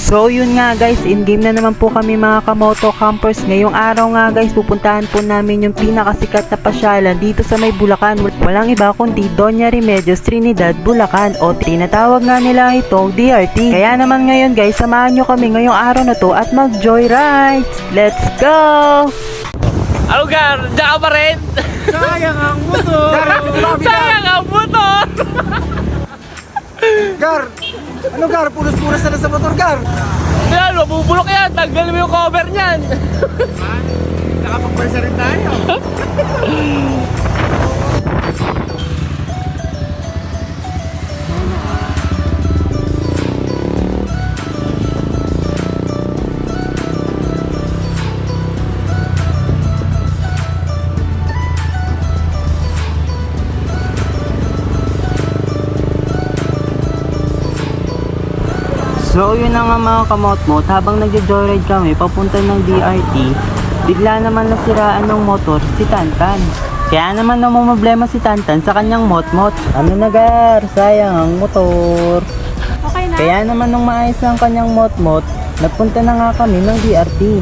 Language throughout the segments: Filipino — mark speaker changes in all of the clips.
Speaker 1: So yun nga guys, in-game na naman po kami mga kamoto campers. Ngayong araw nga guys, pupuntahan po namin yung pinakasikat na pasyalan dito sa may Bulacan. Walang iba kundi Doña Remedios Trinidad, Bulacan, o tinatawag nga nila itong DRT. Kaya naman ngayon guys, samahan nyo kami ngayong araw na to at mag-joyride. Let's go!
Speaker 2: Alugar, diyan ka pa rin?
Speaker 3: Sayang ang motor!
Speaker 2: Sayang ang motor!
Speaker 3: Gar! Ano Gar? Pulos-pulos na sa motor Gar!
Speaker 2: Yan, mabubulok yan. Tanggal mo yung cover niyan.
Speaker 3: Nakapagpalsa rin tayo.
Speaker 1: So yun na nga mga kamot-mot, habang nagjo-joyride kami papunta ng DRT, bigla naman nasiraan ng motor si Tantan. Kaya naman namumblema si Tantan sa kanyang mot-mot. Ano na Gar, sayang ang motor.
Speaker 4: Okay na?
Speaker 1: Kaya naman nung maayos ang kanyang mot-mot, nagpunta na nga kami ng DRT.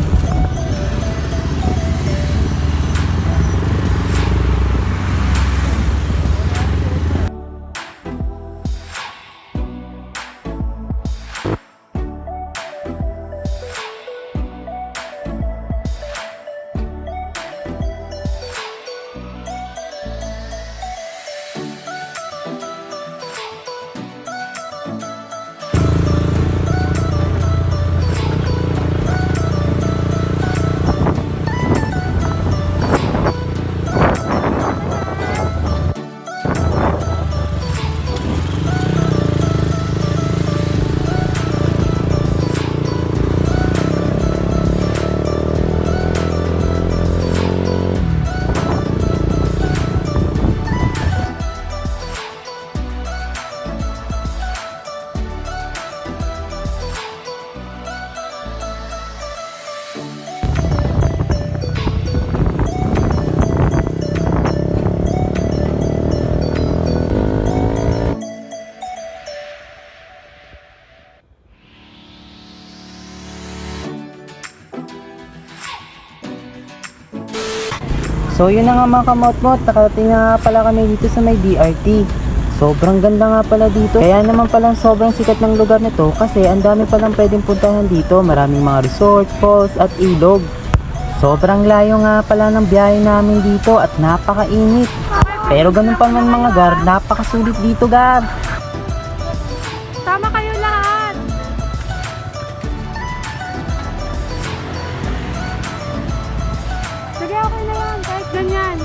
Speaker 1: So yun na nga mga kamot-mot, nakarating na nga pala kami dito sa may DRT. Sobrang ganda nga pala dito. Kaya naman palang sobrang sikat ng lugar nito kasi ang dami palang pwedeng puntahan dito. Maraming mga resort, falls at ilog. Sobrang layo nga pala ng biyahe namin dito at napakainit. Pero ganun pa man mga Gar, napakasulit dito Gar.
Speaker 4: Tama kayo lahat! Sige, okay na lang. Kahit ganyan.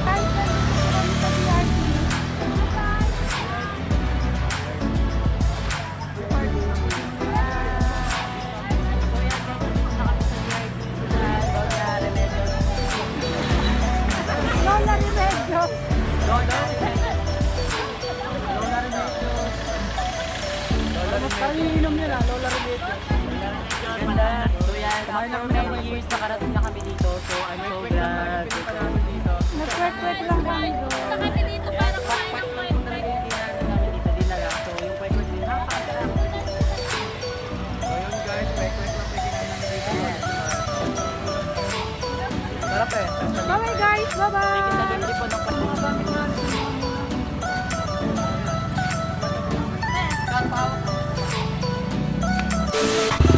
Speaker 4: Kahit ganyan kami sa DRT. Lola Remedios.
Speaker 2: Kainom nila, Lola Remedios.
Speaker 1: Ganda. So yan, after 9 years nakarating na kami dito. So I'm so glad.
Speaker 4: Nag-work lang kami doon.
Speaker 5: Kami dito para kumain ng mga
Speaker 4: Bye guys, bye-bye!
Speaker 5: Thank you.